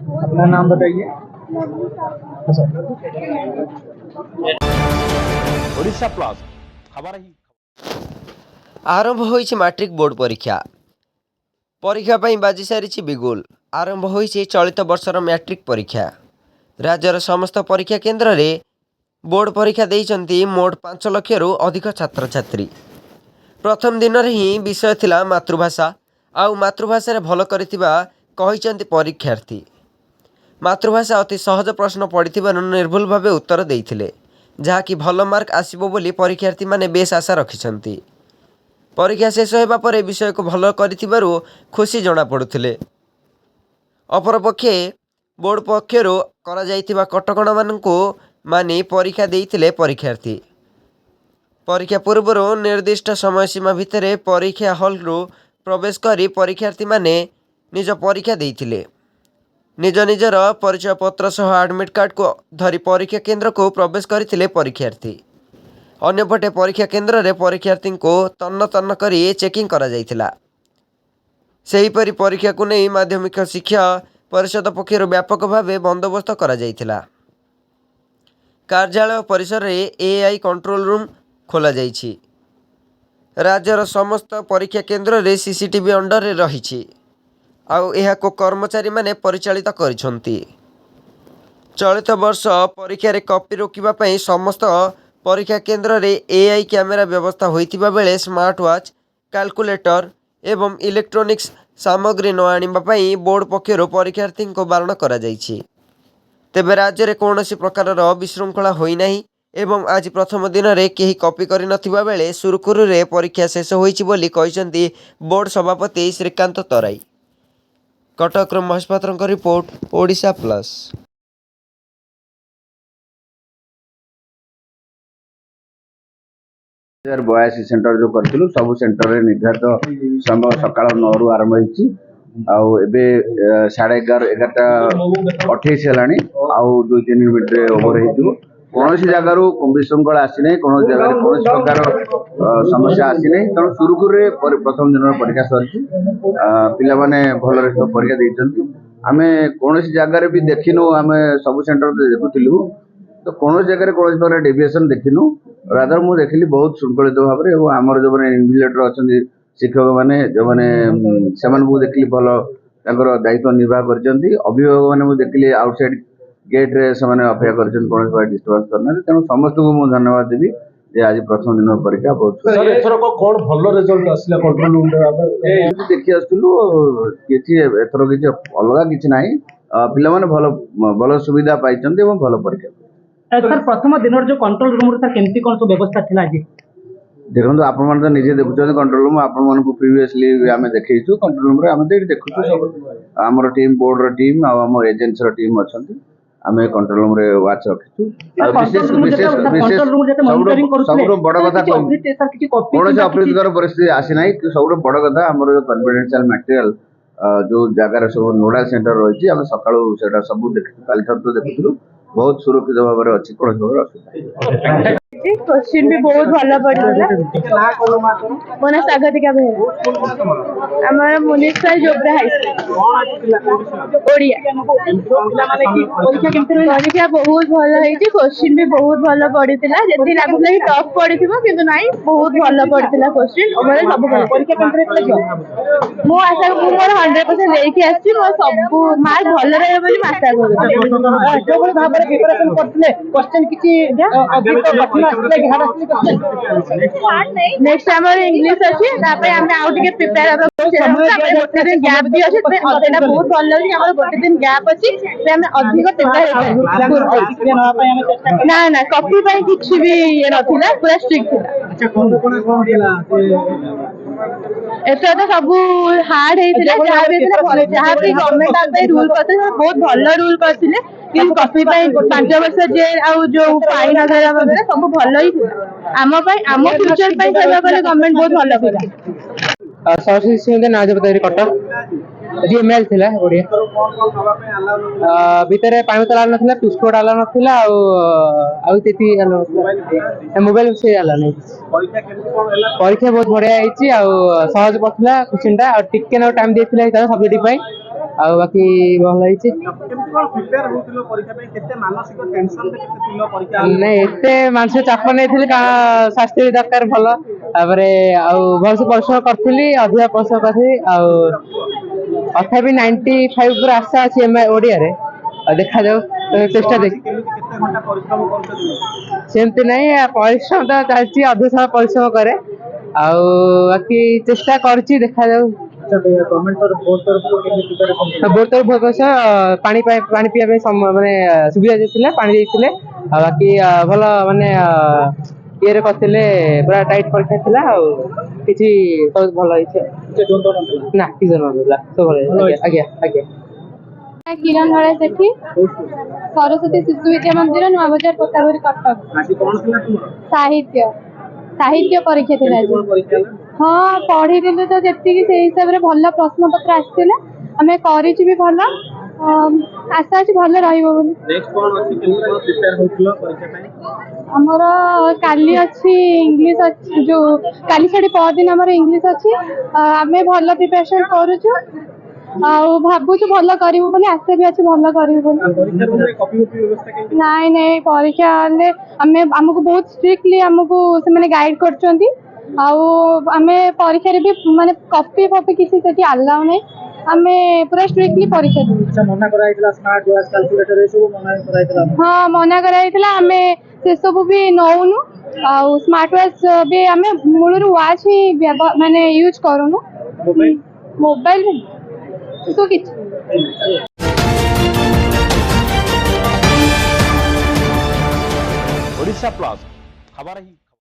अपना नाम बताइए। अच्छा। ओडिशा प्लस खबर ही आरंभ होइछि मैट्रिक बोर्ड परीक्षा परीक्षा ପାଇଁ ବାଜି ସାରିଛି ବିଗୁଲ। ଆରମ୍ଭ ହୋଇଛି ଚଳିତ ବର୍ଷର ମ୍ୟାଟ୍ରିକ୍ ପରୀକ୍ଷା। ରାଜ୍ୟର ସମସ୍ତ ପରୀକ୍ଷା କେନ୍ଦ୍ରରେ ବୋର୍ଡ ପରୀକ୍ଷା ଦେଇଛନ୍ତି ମୋଟ 5 ଲକ୍ଷରୁ ଅଧିକ ଛାତ୍ରଛାତ୍ରୀ। ପ୍ରଥମ ଦିନରେ ହିଁ ବିଷୟ ଥିଲା ମାତୃଭାଷା। ଆଉ ମାତୃଭାଷାରେ ଭଲ କରିଥିବା କହିଛନ୍ତି ପରୀକ୍ଷାର୍ଥୀ। ମାତୃଭାଷା ଅତି ସହଜ ପ୍ରଶ୍ନ ପଡ଼ିଥିବାରୁ ନିର୍ଭୁଲ ଭାବେ ଉତ୍ତର ଦେଇଥିଲେ, ଯାହାକି ଭଲ ମାର୍କ ଆସିବ ବୋଲି ପରୀକ୍ଷାର୍ଥୀମାନେ ବେଶ ଆଶା ରଖିଛନ୍ତି। ପରୀକ୍ଷା ଶେଷ ହେବା ପରେ ବିଷୟକୁ ଭଲ କରିଥିବାରୁ ଖୁସି ଜଣାପଡ଼ୁଥିଲେ। ଅପରପକ୍ଷେ ବୋର୍ଡ ପକ୍ଷରୁ କରାଯାଇଥିବା କଟକଣାମାନଙ୍କୁ ମାନି ପରୀକ୍ଷା ଦେଇଥିଲେ ପରୀକ୍ଷାର୍ଥୀ। ପରୀକ୍ଷା ପୂର୍ବରୁ ନିର୍ଦ୍ଦିଷ୍ଟ ସମୟସୀମା ଭିତରେ ପରୀକ୍ଷା ହଲ୍ରୁ ପ୍ରବେଶ କରି ପରୀକ୍ଷାର୍ଥୀମାନେ ନିଜ ପରୀକ୍ଷା ଦେଇଥିଲେ। ନିଜ ନିଜର ପରିଚୟପତ୍ର ସହ ଆଡମିଟ୍ କାର୍ଡକୁ ଧରି ପରୀକ୍ଷା କେନ୍ଦ୍ରକୁ ପ୍ରବେଶ କରିଥିଲେ ପରୀକ୍ଷାର୍ଥୀ। ଅନ୍ୟପଟେ ପରୀକ୍ଷା କେନ୍ଦ୍ରରେ ପରୀକ୍ଷାର୍ଥୀଙ୍କୁ ତନ୍ନ ତନ୍ନ କରି ଚେକିଂ କରାଯାଇଥିଲା। ସେହିପରି ପରୀକ୍ଷାକୁ ନେଇ ମାଧ୍ୟମିକ ଶିକ୍ଷା ପରିଷଦ ପକ୍ଷରୁ ବ୍ୟାପକ ଭାବେ ବନ୍ଦୋବସ୍ତ କରାଯାଇଥିଲା। କାର୍ଯ୍ୟାଳୟ ପରିସରରେ ଏଆଇ କଣ୍ଟ୍ରୋଲ ରୁମ୍ ଖୋଲାଯାଇଛି। ରାଜ୍ୟର ସମସ୍ତ ପରୀକ୍ଷା କେନ୍ଦ୍ରରେ ସିସିଟିଭି ଅଣ୍ଡରରେ ରହିଛି। ଆଉ ଏହାକୁ କର୍ମଚାରୀମାନେ ପରିଚାଳିତ କରିଛନ୍ତି। ଚଳିତ ବର୍ଷ ପରୀକ୍ଷାରେ କପି ରୋକିବା ପାଇଁ ସମସ୍ତ ପରୀକ୍ଷା କେନ୍ଦ୍ରରେ ଏଆଇ କ୍ୟାମେରା ବ୍ୟବସ୍ଥା ହୋଇଥିବା ବେଳେ ସ୍ମାର୍ଟ ୱାଚ୍, କାଲକୁଲେଟର ଏବଂ ଇଲେକ୍ଟ୍ରୋନିକ୍ସ ସାମଗ୍ରୀ ନ ଆଣିବା ପାଇଁ ବୋର୍ଡ ପକ୍ଷରୁ ପରୀକ୍ଷାର୍ଥୀଙ୍କୁ ବାରଣ କରାଯାଇଛି। ତେବେ ରାଜ୍ୟରେ କୌଣସି ପ୍ରକାରର ବିଶୃଙ୍ଖଳା ହୋଇନାହିଁ ଏବଂ ଆଜି ପ୍ରଥମ ଦିନରେ କେହି କପି କରିନଥିବା ବେଳେ ସୁରୁଖୁରୁରେ ପରୀକ୍ଷା ଶେଷ ହୋଇଛି ବୋଲି କହିଛନ୍ତି ବୋର୍ଡ ସଭାପତି ଶ୍ରୀକାନ୍ତ ତରାଇ। କଟକରୁ ମହେଶ ପାତ୍ରଙ୍କ ରିପୋର୍ଟ, ଓଡ଼ିଶା ପ୍ଲସ୍। 1082 सेंटर जो करथिलु सब सेंटर रे निर्धारित समय सकाळ 9 रु आरंभ होईची आउ एबे 11:30 हेलानी आउ 2-3 मिनिट रे ओवर हेतु कोनोसी जगह रु विशृंखला आसी नै कोनोसी जगह रे कोनोसी प्रकार समस्या आसी नै त सुरुकुर रे प्रथम दिन परीक्षा सरची पिला माने भल रे परीक्षा दैछंती। आमे कोनोसी जगह रे भी देखिनु आमे सब सेंटर रे देखुतिलु तो कौन जगह कौन प्रकार डेविएशन देखिनु रादर मु देखिली बहुत श्रृंखलित भाव में और आमर जो मैंने इन्विजिलेटर अच्छा शिक्षक मैंने जो मैंने से देखिली भल दायित्व निर्वाह कर अभिभावक मैंने देखिली आउटसाइड गेट रे से अपेक्षा कर डिस्टर्बांस करना तेणु समस्त को मुझे धन्यवाद देवी जे आज प्रथम दिन परीक्षा बहुत देखी आसलु एथर किसी अलग किसी ना पिला माने भल सुविधा पाई भल परीक्षा सर प्रथम दिन जो कंट्रोल रूम सर केमती कौन सब व्यवस्था थिला आज देखो आपण मैंने तो निजे देखुं कंट्रोल रूम आपण मान प्रीवियसली आम देखु कंट्रोल रूम आम देखु सब आमर टीम बोर्ड टीम आम एजेंट्स टीम अच्छा आम कंट्रोल रूम रे वाच रखिछु सब बड़ कथा कौन अप्रीतिकर परिस्थिति आसी ना सब बड़ कथा आम कन्फिडेंशियल मटेरियल जो जगार सब नोडाल सेंटर रही आम सका सब देखु काली तो देखुलू बहुत सुरक्षित भाव में अच्छी कौन असुविधा क्वेश्चन भी बहुत भल पड़ा मो ना स्वागतिका बेहरा आमर मुनिस्पा जोब्रा हाई ओडिया परीक्षा बहुत भल होती क्वेश्चन भी बहुत भल पड़ा जैसे लगुला कि टफ पड़ी कि नाई बहुत भल पड़ा क्वेश्चन सब मो आशा मोर 100% लेके आसी मो सब मार्क भल रहे बोली आशा करूँ क्वेश्चन किसी नेक्स्ट हमर इंग्लिश अछि तापे हम आउ टिके प्रिपेयर होबा गोटे दिन गैप भी अछि ते अदेना बहुत भल लागि हमर गोटे दिन गैप अछि ते हम अधिक प्रिपेयर ना ना कॉपी ପାଇଁ କିଛି भी ये नथिला पूरा स्ट्रिक्ट थिला। अच्छा कोन थिला एतो तो सब हार्ड हेतिला जहा भी जहा भी गवर्नमेंट आपे रूल करते बहुत भल रूल करथिले कि कॉपी ପାଇଁ 5 वर्ष जेल आ जो फाइन वगैरह वगैरह सब भल ही थिला आम फ्यूचर गवर्नमेंट बहुत भल कला। सरस्वती सिंह नाज बताई कटक जीएमएल थिला ओडिया भितर पानी तला नथिला पिस्कोट आला नथिला आ तेती मोबाइल से आला नहीं परीक्षा बहुत बढ़िया आईची आ सहज पड़ला क्वेश्चन टा टिके ना टाइम देथिला सब्जेक्ट ଆଉ ବାକି ଭଲ ହେଇଛି। କେମିତି କଣ ପ୍ରିପେୟାର ହଉଥିଲ ପରୀକ୍ଷା ପାଇଁ? କେତେ ମାନସିକ ଟେନସନ ରେ କେତେ ଥିଲ ପରୀକ୍ଷା? ନାଇଁ ଏତେ ମାନସିକ ଚାପ ନେଇଥିଲି କାରଣ ସ୍ୱାସ୍ଥ୍ୟ ବି ଦରକାର ଭଲ, ତାପରେ ଆଉ ଭଲସେ ପରିଶ୍ରମ କରିଥିଲି, ଅଧିକା ପରିଶ୍ରମ କରିଥିଲି। ଆଉ ତଥାପି 95 ପୁରା ଆଶା ଅଛି ଓଡ଼ିଆରେ। ଆଉ ଦେଖାଯାଉ ଚେଷ୍ଟା ଦେଖି କେମିତି କେତେ ଘଣ୍ଟା ପରିଶ୍ରମ କରୁଛନ୍ତି? ସେମିତି ନାହିଁ, ପରିଶ୍ରମ ତ ଚାଲିଛି, ଅଧିକ ସମୟ ପରିଶ୍ରମ କରେ। ଆଉ ବାକି ଚେଷ୍ଟା କରୁଛି, ଦେଖାଯାଉ। ଗଭର୍ଣ୍ଣମେଣ୍ଟ ବୋର୍ଡ ତରଫରୁ କେମିତି ପ୍ରିପାରେସନ? ବୋର୍ଡ ତରଫରୁ ପାଣି ପିଇବା ପାଇଁ ମାନେ ସୁବିଧା ଦେଇଥିଲେ, ପାଣି ଦେଇଥିଲେ। ଆଉ ବାକି ଭଲ ମାନେ ଇଏରେ କରିଥିଲେ, ପୁରା ଟାଇଟ୍ ପରୀକ୍ଷା ଥିଲା। ଆଉ କିଛି ସବୁ ଭଲ ହେଇଛି। ନା କିଛି ନଥିଲା, ସବୁ ଭଲ ହେଇଛି। ଆଜ୍ଞା ଆଜ୍ଞା। କିରଣ ହଳେ ସେଠି ସରସ୍ୱତୀ ଶିଶୁ ବିଦ୍ୟା ମନ୍ଦିର ନୂଆବଜାର ପୋତାବୁରୀ କଟକ। ଆଜି କଣ ଥିଲା ତୁମର? ସାହିତ୍ୟ ପରୀକ୍ଷା ଥିଲା ଆଜି। କଣ ପରୀକ୍ଷା ହେଲା? ହଁ ପଢିଥିଲୁ ତ ଯେତିକି ସେଇ ହିସାବରେ ଭଲ ପ୍ରଶ୍ନ ପତ୍ର ଆସିଥିଲା, ଆମେ କରିଛୁ ବି ଭଲ। ଆଶା ଅଛି ଭଲ ରହିବ ବୋଲି। ନେକ୍ସଟ କଣ ଅଛି? କେମିତି କଣ ପ୍ରିପେୟାର ହଉଥିଲ ପରୀକ୍ଷା ପାଇଁ? ଆମର କାଲି ଅଛି ଇଂଲିଶ ଅଛି, ଯୋଉ କାଲି ଛାଡି ପରଦିନ ଆମର ଇଂଲିଶ ଅଛି। ଆମେ ଭଲ ପ୍ରିପାରେସନ କରୁଛୁ, ଆଉ ଭାବୁଛୁ ଭଲ କରିବୁ ବୋଲି, ଆଶା ବି ଅଛି ଭଲ କରିବୁ ବୋଲି। ପରୀକ୍ଷା ରୁମରେ କପି କପି ବ୍ୟବସ୍ଥା କେମିତି? ନାଇଁ ପରୀକ୍ଷା ହେଲେ ଆମକୁ ବହୁତ ଷ୍ଟ୍ରିକ୍ଟଲି ଆମକୁ ସେମାନେ ଗାଇଡ୍ କରୁଛନ୍ତି। ଆଉ ଆମେ ପରୀକ୍ଷାରେ ବି ମାନେ କପି ଫପି କିଛି ସେଠି ଆଲାଉ ନାହିଁ, ଆମେ ପୁରା ଷ୍ଟ୍ରିକ୍ଟଲି ପରୀକ୍ଷା ଦେବୁ। ମନା କରାଯାଇଥିଲା ସ୍ମାର୍ଟ ୱାଚ୍, କ୍ୟାଲକୁଲେଟର ଏସବୁ ମନା କରାଯାଇଥିଲା? ହଁ ମନା କରାଯାଇଥିଲା, ଆମେ ସେସବୁ ବି ନଉନୁ। ଆଉ ସ୍ମାର୍ଟ ୱାଚ୍ ବି ଆମେ ମୂଳରୁ ୱାଚ୍ ହିଁ ମାନେ ୟୁଜ୍ କରୁନୁ। ମୋବାଇଲ ଏସବୁ କିଛି। ओडिशा प्लस खबर ही